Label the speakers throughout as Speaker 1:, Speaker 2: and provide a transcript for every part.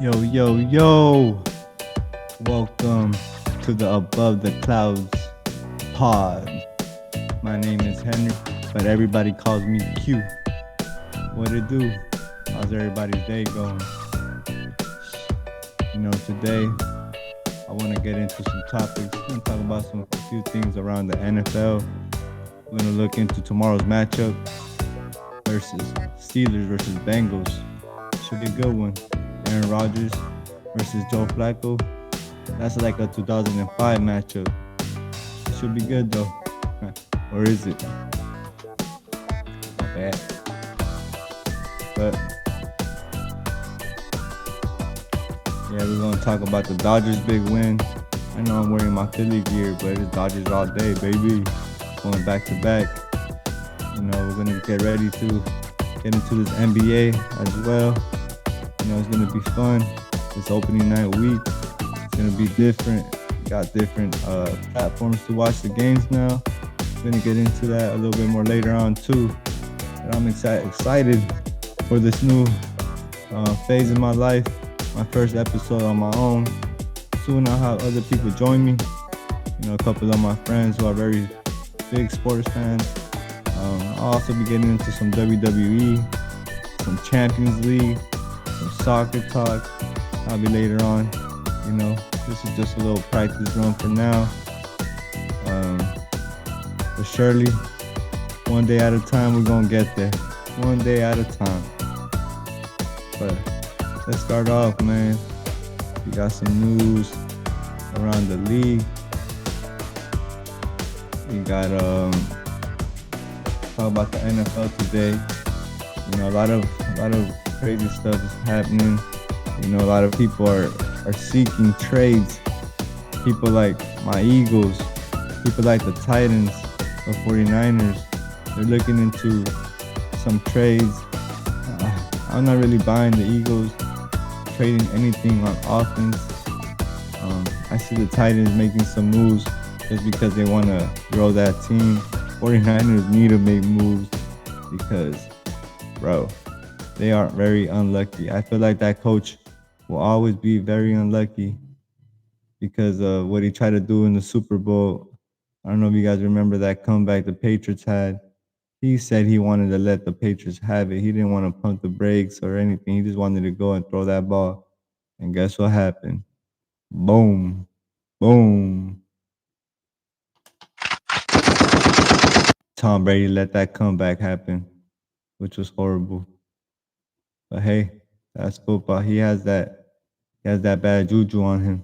Speaker 1: Yo, yo, yo. Welcome to the Above the Clouds pod. My name is Henry, but everybody calls me Q. What it do? How's everybody's day going? Today I want to get into some topics. We're going to talk about a few things around the NFL. We're going to look into tomorrow's matchup versus Steelers versus Bengals. Should be a good one. Aaron Rodgers versus Joe Flacco. That's like a 2005 matchup. It should be good though. Or is it? Not bad. But yeah, we're gonna talk about the Dodgers' big win. I know I'm wearing my Philly gear, but it's Dodgers all day, baby. Going back to back. We're gonna get ready to get into this NBA as well. It's gonna be fun. This opening night week. It's gonna be different. We got different platforms to watch the games now. We're gonna get into that a little bit more later on too. But I'm excited for this new phase in my life. My first episode on my own. Soon I'll have other people join me. A couple of my friends who are very big sports fans. I'll also be getting into some WWE, some Champions League, some soccer talk. I'll be later on. This is just a little practice run for now. But surely, one day at a time, we're gonna get there. One day at a time. But let's start off, man. We got some news around the league. We got talk about the NFL today. A lot of crazy stuff is happening. A lot of people are seeking trades. People like my Eagles, people like the Titans, the 49ers, they're looking into some trades. I'm not really buying the Eagles trading anything on offense. I see the Titans making some moves just because they want to grow that team. 49ers need to make moves because, bro, they are very unlucky. I feel like that coach will always be very unlucky because of what he tried to do in the Super Bowl. I don't know if you guys remember that comeback the Patriots had. He said he wanted to let the Patriots have it. He didn't want to pump the brakes or anything. He just wanted to go and throw that ball. And guess what happened? Boom. Boom. Tom Brady let that comeback happen, which was horrible. But hey, that's football. He has that bad juju on him.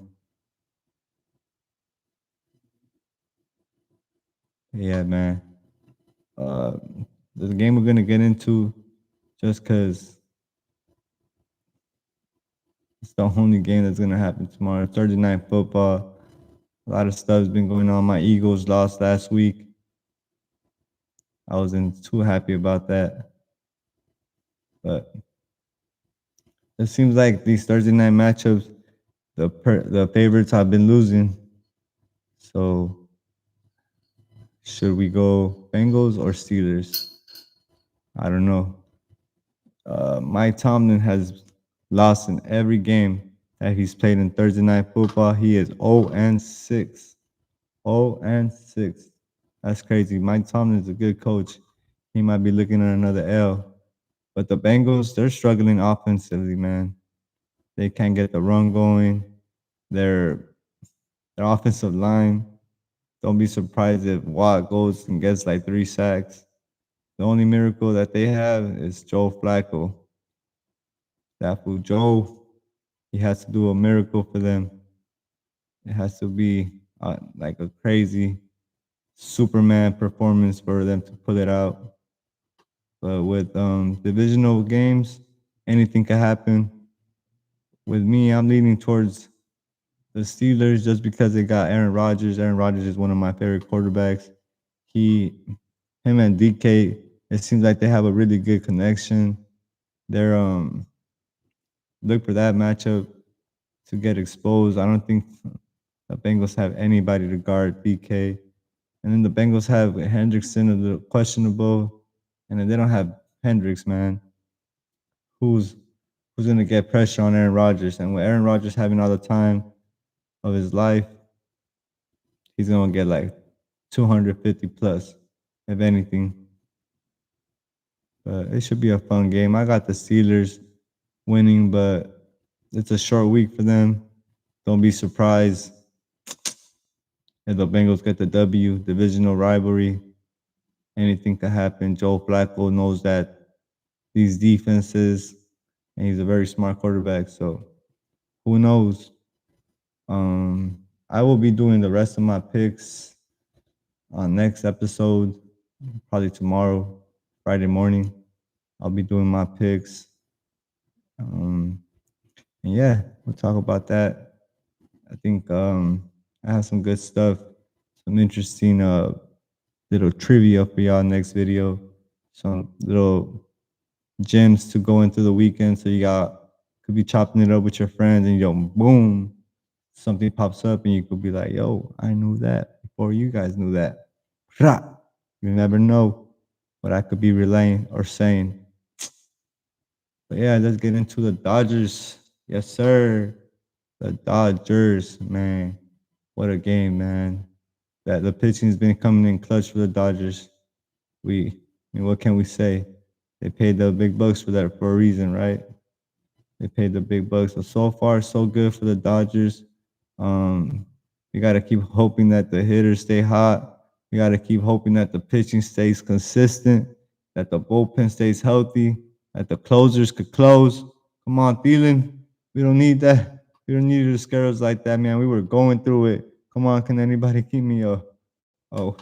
Speaker 1: Yeah, man. Uh, the game we're gonna get into, just because it's the only game that's gonna happen tomorrow. Thursday night football. A lot of stuff's been going on. My Eagles lost last week. I wasn't too happy about that, but it seems like these Thursday night matchups, the favorites have been losing. So should we go Bengals or Steelers? I don't know. Mike Tomlin has lost in every game that he's played in Thursday night football. He is 0 and 6. 0 and 6. That's crazy. Mike Tomlin is a good coach. He might be looking at another L. But the Bengals, they're struggling offensively, man. They can't get the run going. Their their offensive line. Don't be surprised if Watt goes and gets like 3 sacks. The only miracle that they have is Joe Flacco. That fool Joe, he has to do a miracle for them. It has to be like a crazy Superman performance for them to pull it out. But with divisional games, anything can happen. With me, I'm leaning towards the Steelers just because they got Aaron Rodgers. Aaron Rodgers is one of my favorite quarterbacks. He, him and DK, it seems like they have a really good connection. They're look for that matchup to get exposed. I don't think the Bengals have anybody to guard DK. And then the Bengals have Hendrickson a little questionable. And then they don't have Hendricks, man. Who's who's gonna get pressure on Aaron Rodgers. And with Aaron Rodgers having all the time of his life, he's gonna get like 250 plus, if anything. But it should be a fun game. I got the Steelers winning, but it's a short week for them. Don't be surprised if the Bengals get the W. Divisional rivalry, anything could happen. Joe Flacco knows that these defenses, and he's a very smart quarterback. So who knows? I will be doing the rest of my picks on next episode, probably tomorrow, Friday morning. I'll be doing my picks. Um, and yeah, we'll talk about that. I think I have some good stuff, some interesting little trivia for y'all next video, some little gems to go into the weekend. So you got could be chopping it up with your friends, and boom, something pops up, and you could be like, "Yo, I knew that before you guys knew that." You never know what I could be relaying or saying. But yeah, let's get into the Dodgers. Yes, sir. The Dodgers, man. What a game, man. That the pitching's been coming in clutch for the Dodgers. I mean, what can we say? They paid the big bucks for that for a reason, right? They paid the big bucks. So far, so good for the Dodgers. Um, we got to keep hoping that the hitters stay hot. We got to keep hoping that the pitching stays consistent, that the bullpen stays healthy, that the closers could close. Come on, Thielen. We don't need that. We don't need you to scare us like that, man. We were going through it. Come on, can anybody keep me up? Oh,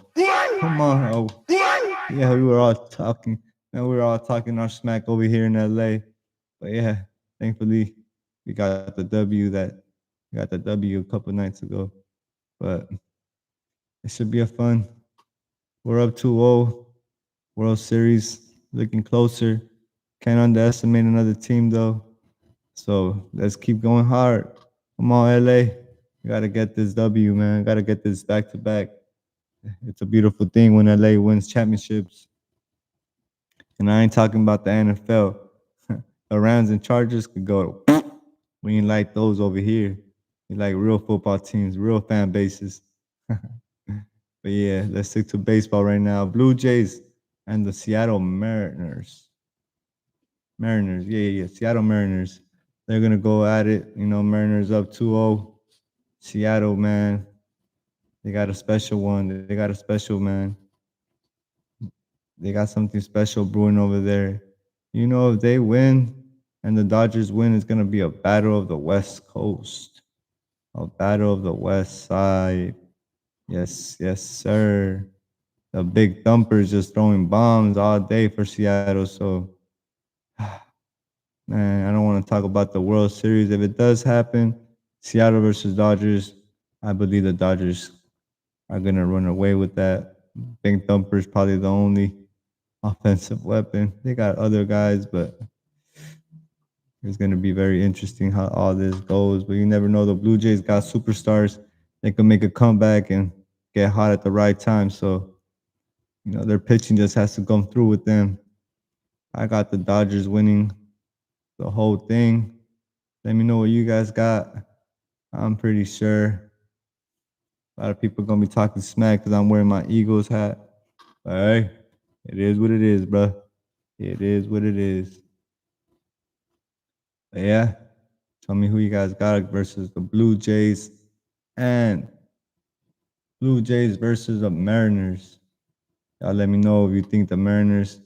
Speaker 1: come on. Oh, yeah, we were all talking. Man, we were all talking our smack over here in LA. But yeah, thankfully we got the W a couple nights ago. But it should be a fun. We're up 2-0. World Series looking closer. Can't underestimate another team though. So let's keep going hard. Come on, LA. We gotta get this W, man. Gotta get this back to back. It's a beautiful thing when LA wins championships. And I ain't talking about the NFL. The Rams and Chargers could go. We ain't like those over here. We like real football teams, real fan bases. But yeah, let's stick to baseball right now. Blue Jays and the Seattle Mariners. Mariners, yeah. Seattle Mariners. They're gonna go at it. You know, Mariners up 2-0. Seattle, man. They got a special one. They got a special man. They got something special brewing over there. You know, if they win and the Dodgers win, it's gonna be a battle of the West Coast. A battle of the West Side. Yes, sir. The big thumpers just throwing bombs all day for Seattle. So, man, I don't want to talk about the World Series. If it does happen, Seattle versus Dodgers, I believe the Dodgers are going to run away with that. Big thumper is probably the only offensive weapon. They got other guys, but it's going to be very interesting how all this goes. But you never know. The Blue Jays got superstars. They can make a comeback and get hot at the right time. So, you know, their pitching just has to come through with them. I got the Dodgers winning the whole thing. Let me know what you guys got. I'm pretty sure a lot of people are going to be talking smack because I'm wearing my Eagles hat. But hey, it is what it is, bro. It is what it is. But yeah, tell me who you guys got versus the Blue Jays and Blue Jays versus the Mariners. Y'all let me know if you think the Mariners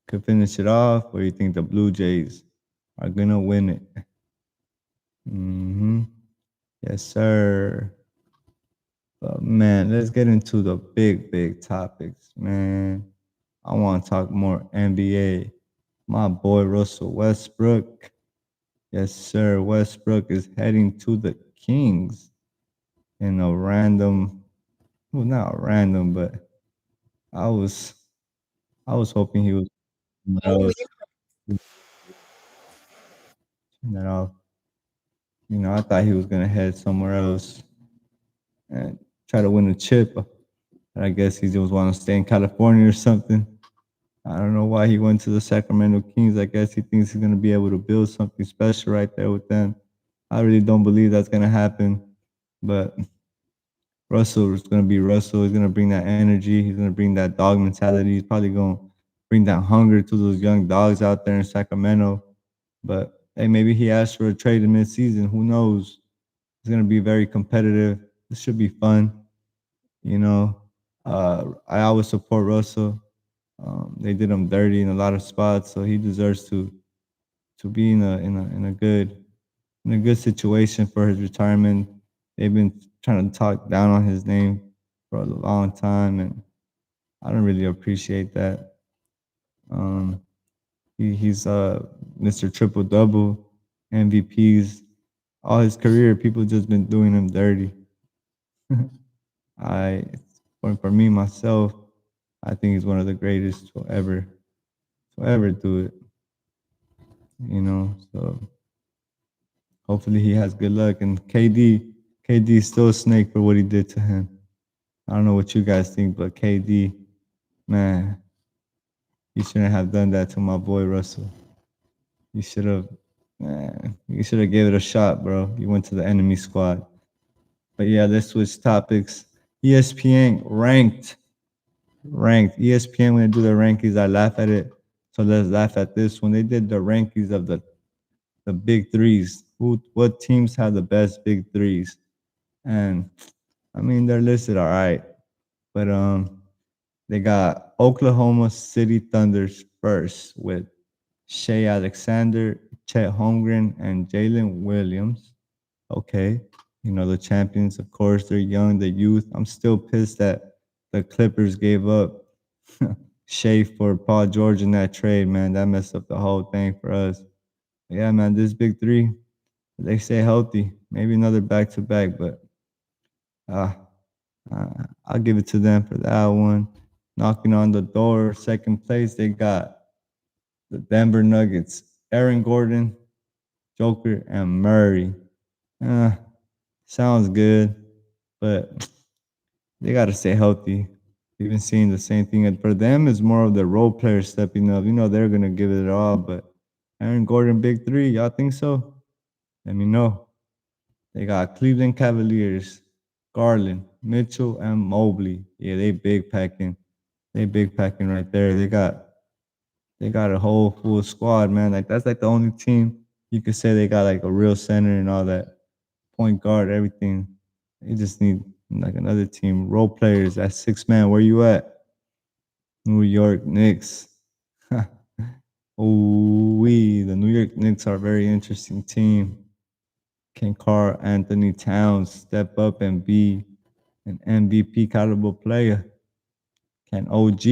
Speaker 1: could finish it off or you think the Blue Jays are going to win it. Mm-hmm. Yes, sir. But man, let's get into the big topics, man. I want to talk more NBA. My boy Russell Westbrook. Yes, sir. Westbrook is heading to the Kings in a random, well, not random, but I was I was hoping he was that off. You know, I thought he was gonna head somewhere else and try to win a chip. But I guess he just want to stay in California or something. I don't know why he went to the Sacramento Kings. I guess he thinks he's gonna be able to build something special right there with them. I really don't believe that's gonna happen. But Russell is gonna be Russell. He's gonna bring that energy. He's gonna bring that dog mentality. He's probably gonna bring that hunger to those young dogs out there in Sacramento. But hey, maybe he asked for a trade in midseason. Who knows? It's gonna be very competitive. This should be fun. You know, I always support Russell. They did him dirty in a lot of spots, so he deserves to be in a good situation for his retirement. They've been trying to talk down on his name for a long time, and I don't really appreciate that. Um, he's Mr. Triple Double, MVPs, all his career. People just been doing him dirty. I for me myself, I think he's one of the greatest to ever do it. You know, so hopefully he has good luck. And KD is still a snake for what he did to him. I don't know what you guys think, but KD, man, you shouldn't have done that to my boy Russell. You should have, man, you should have gave it a shot, bro. You went to the enemy squad. But yeah, let's switch topics. ESPN ranked. ESPN when they do their rankings, I laugh at it. So let's laugh at this. When they did the rankings of the big threes, what teams have the best big threes? And I mean they're listed all right, but they got Oklahoma City Thunders first with Shea Alexander, Chet Holmgren, and Jalen Williams. Okay. You know, the champions, of course, they're young, the youth. I'm still pissed that the Clippers gave up Shea for Paul George in that trade, man. That messed up the whole thing for us. Yeah, man, this big three, they stay healthy. Maybe another back to back, but uh, I'll give it to them for that one. Knocking on the door, second place, they got the Denver Nuggets, Aaron Gordon, Joker, and Murray. Uh, sounds good, but they got to stay healthy. We've been seeing the same thing. And for them, it's more of the role players stepping up. You know, they're going to give it all, but Aaron Gordon, big three, y'all think so? Let me know. They got Cleveland Cavaliers, Garland, Mitchell, and Mobley. Yeah, they big packing. They big packing right there. They got a whole full squad, man. Like that's like the only team you could say they got like a real center and all that, point guard, everything. They just need like another team, role players. That six man. Where you at? New York Knicks. Oh, the New York Knicks are a very interesting team. Can Carl Anthony Towns step up and be an MVP caliber player? Can OG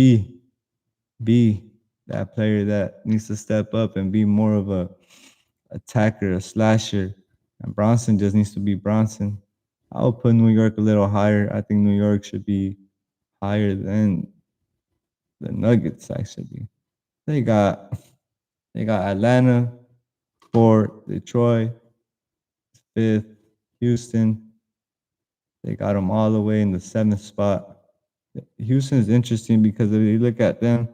Speaker 1: be that player that needs to step up and be more of a attacker, a slasher? And Bronson just needs to be Bronson. I'll put New York a little higher. I think New York should be higher than the Nuggets actually. They got they got Atlanta, fourth, Detroit, fifth, Houston. They got them all the way in the seventh spot. Houston is interesting because if you look at them,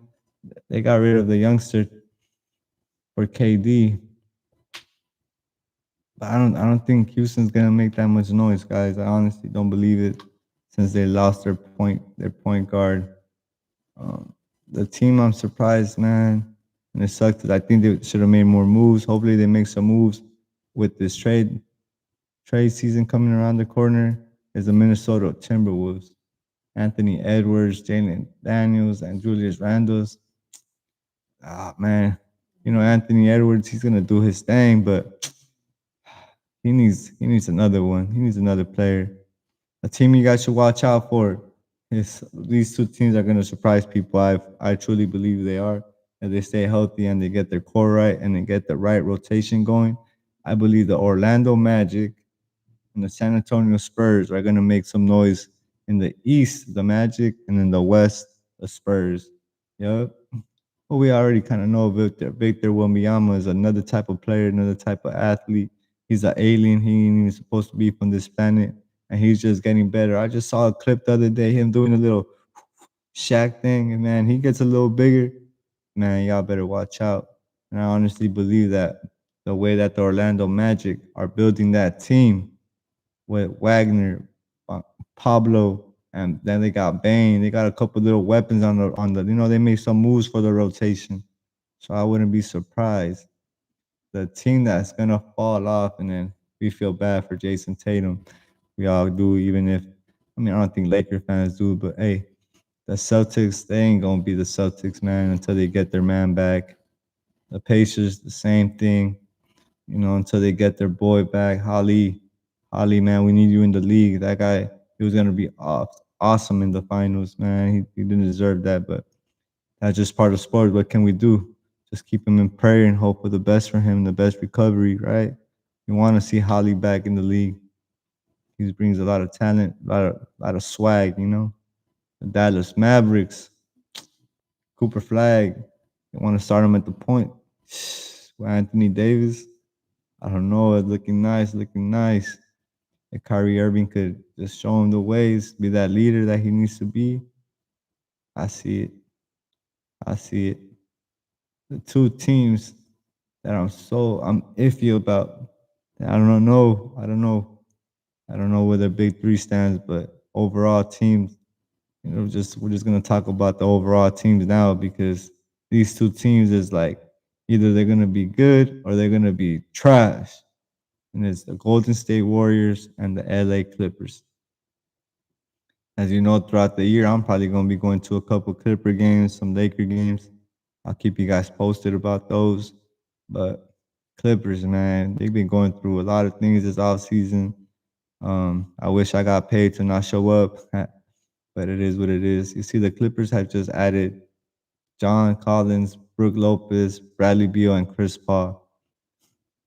Speaker 1: they got rid of the youngster for KD. But I don't think Houston's gonna make that much noise, guys. I honestly don't believe it since they lost their point guard. Um, the team, I'm surprised, man, and it sucks. I think they should have made more moves. Hopefully, they make some moves with this trade season coming around the corner. Is the Minnesota Timberwolves. Anthony Edwards, Jalen Daniels, and Julius Randles. Ah, man, you know Anthony Edwards, he's gonna do his thing, but he needs another one. He needs another player. A team you guys should watch out for is these two teams are gonna surprise people. I truly believe they are. If they stay healthy and they get their core right and they get the right rotation going, I believe the Orlando Magic and the San Antonio Spurs are gonna make some noise in the East, the Magic, and in the West, the Spurs. Yep. Well, we already kind of know Victor Wembanyama is another type of player, another type of athlete. He's an alien. He ain't even supposed to be from this planet, and he's just getting better. I just saw a clip the other day, him doing a little Shaq thing, and man, he gets a little bigger. man, y'all better watch out. And I honestly believe that the way that the Orlando Magic are building that team with Wagner, uh, Pablo, and then they got Bane. They got a couple little weapons on the. They made some moves for the rotation, so I wouldn't be surprised. The team that's gonna fall off, and then we feel bad for Jason Tatum. We all do, even if I don't think Laker fans do, but hey, the Celtics, they ain't gonna be the Celtics, man, until they get their man back. The Pacers, the same thing, until they get their boy back. Holly, man, we need you in the league. That guy, he was gonna be awesome in the finals, man. He didn't deserve that, but that's just part of sports. What can we do? Just keep him in prayer and hope for the best for him, the best recovery, right? You want to see Holly back in the league. He brings a lot of talent, a lot of swag. The Dallas Mavericks, Cooper Flag. You want to start him at the point. With Anthony Davis, I don't know. It's looking nice, looking nice. If Kyrie Irving could just show him the ways, be that leader that he needs to be, I see it. I see it. The two teams that I'm iffy about. I don't know. I don't know. I don't know where their big three stands, but overall teams, we're just gonna talk about the overall teams now because these two teams is like either they're gonna be good or they're gonna be trash. And it's the Golden State Warriors and the LA Clippers. As you know, throughout the year, I'm probably gonna be going to a couple Clipper games, some Laker games. I'll keep you guys posted about those. But Clippers, man, they've been going through a lot of things this offseason. I wish I got paid to not show up, but it is what it is. You see, the Clippers have just added John Collins, Brooke Lopez, Bradley Beal, and Chris Paul.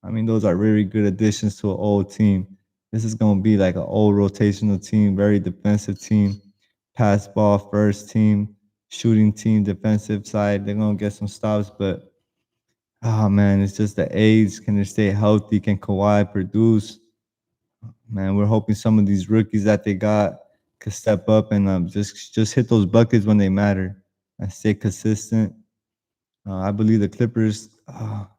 Speaker 1: I mean, those are very good additions to an old team. This is going to be like an old rotational team, very defensive team, pass ball first team, shooting team, defensive side. They're going to get some stops, but oh man, it's just the age. Can they stay healthy? Can Kawhi produce? Man, we're hoping some of these rookies that they got could step up and just hit those buckets when they matter and stay consistent. I believe the Clippers.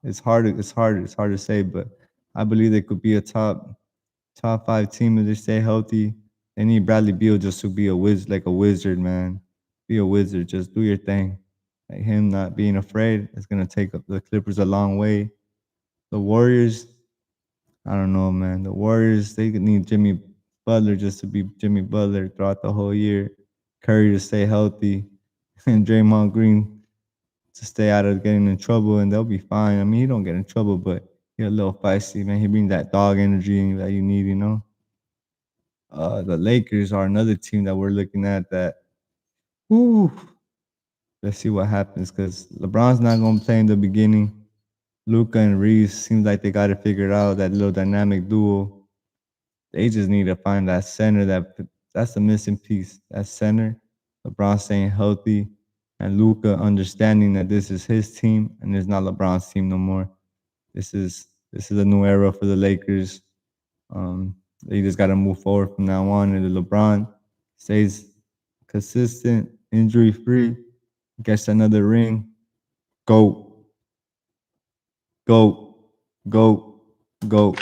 Speaker 1: It's hard. It's hard. It's hard to say, but I believe they could be a top five team if they stay healthy. They need Bradley Beal just to be like a wizard, man. Be a wizard. Just do your thing. Like him not being afraid is gonna take the Clippers a long way. The Warriors, I don't know, man. The Warriors, they need Jimmy Butler just to be Jimmy Butler throughout the whole year. Curry to stay healthy, and Draymond Green to stay out of getting in trouble, and they'll be fine. I mean, he don't get in trouble, but he's a little feisty, man. He brings that dog energy that you need. The Lakers are another team that we're looking at that, whoo, let's see what happens because LeBron's not going to play in the beginning. Luca and Reeves seems like they got it figured out, that little dynamic duo. They just need to find that center that's the missing piece. That center, LeBron staying healthy, and Luca understanding that this is his team and it's not LeBron's team no more. This is a new era for the Lakers. They just got to move forward from now on. And LeBron stays consistent, injury free, gets another ring. Go, go, go, go.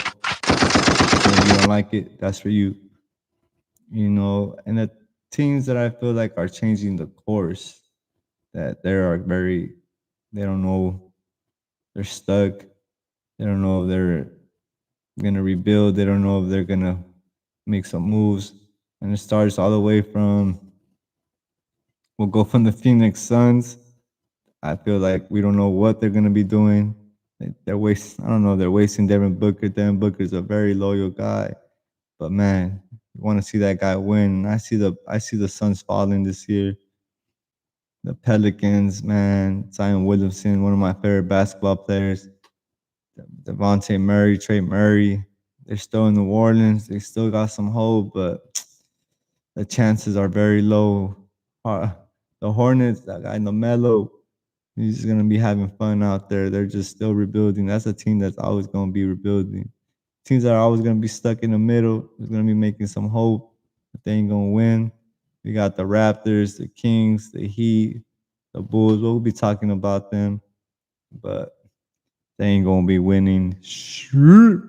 Speaker 1: If you don't like it, that's for you. And the teams that I feel like are changing the course, that they don't know, they're stuck. They don't know if they're gonna rebuild. They don't know if they're gonna make some moves. And it starts all the way we'll go from the Phoenix Suns. I feel like we don't know what they're gonna be doing. They're wasting. I don't know. They're wasting Devin Booker. Devin Booker's a very loyal guy, but man, you want to see that guy win. I see the Suns falling this year. The Pelicans, man, Zion Williamson, one of my favorite basketball players. Devontae Murray, Trey Murray. They're still in New Orleans. They still got some hope, but the chances are very low. Uh, the Hornets, that guy Lamelo, he's gonna be having fun out there. They're just still rebuilding. That's a team that's always gonna be rebuilding. Teams that are always gonna be stuck in the middle is gonna be making some hope, but they ain't gonna win. We got the Raptors, the Kings, the Heat. The Bulls, we'll be talking about them, but they ain't gonna be winning. Shit.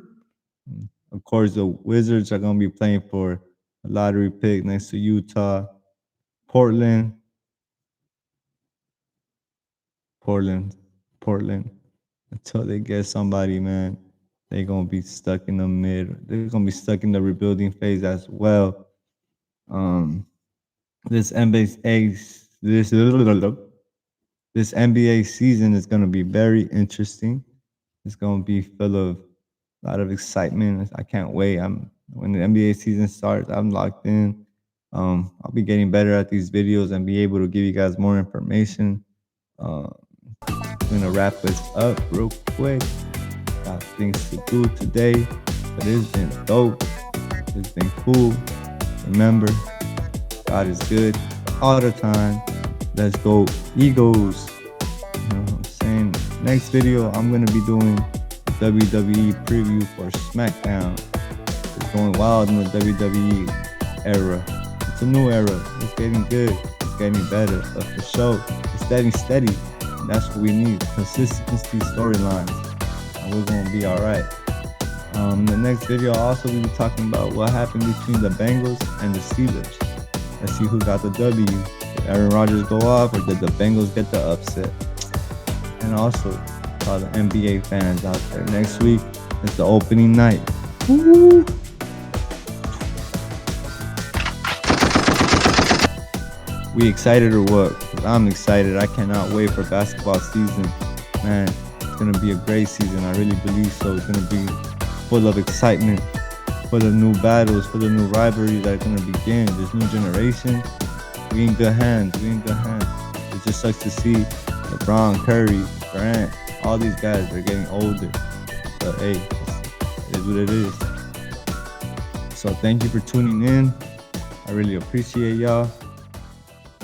Speaker 1: Of course, the Wizards are gonna be playing for a lottery pick next to Utah, Portland, Portland, Portland. Until they get somebody, man, they gonna be stuck in the mid. They're gonna be stuck in the rebuilding phase as well. Um, this NBA, this this NBA season is gonna be very interesting. It's gonna be full of a lot of excitement. I can't wait. I'm when the NBA season starts, I'm locked in. I'll be getting better at these videos and be able to give you guys more information. I'm gonna wrap this up real quick. Got things to do today, but it's been dope. It's been cool. Remember, God is good all the time. Let's go, Eagles. You know what I'm saying? Next video, I'm gonna be doing a WWE preview for SmackDown. It's going wild in the WWE era. It's a new era. It's getting good. It's getting better. But for sure, it's getting steady. And that's what we need. Consistency storylines. And we're gonna be alright. The next video, I'll also be talking about what happened between the Bengals and the Steelers. Let's see who got the W. Did Aaron Rodgers go off or did the Bengals get the upset? And also, to all the NBA fans out there, next week is the opening night. Woo! We excited or what? 'Cause I'm excited. I cannot wait for basketball season. Man, it's gonna be a great season. I really believe so. It's gonna be full of excitement, full of new battles, full of new rivalries that are gonna begin. This new generation, we in good hands. We in good hands. It just sucks to see LeBron, Curry, Durant, all these guys are getting older. But hey, it is what it is. So thank you for tuning in. I really appreciate y'all.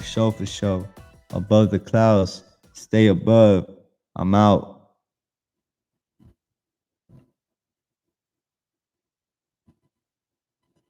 Speaker 1: For sure. Above the clouds, stay above. I'm out.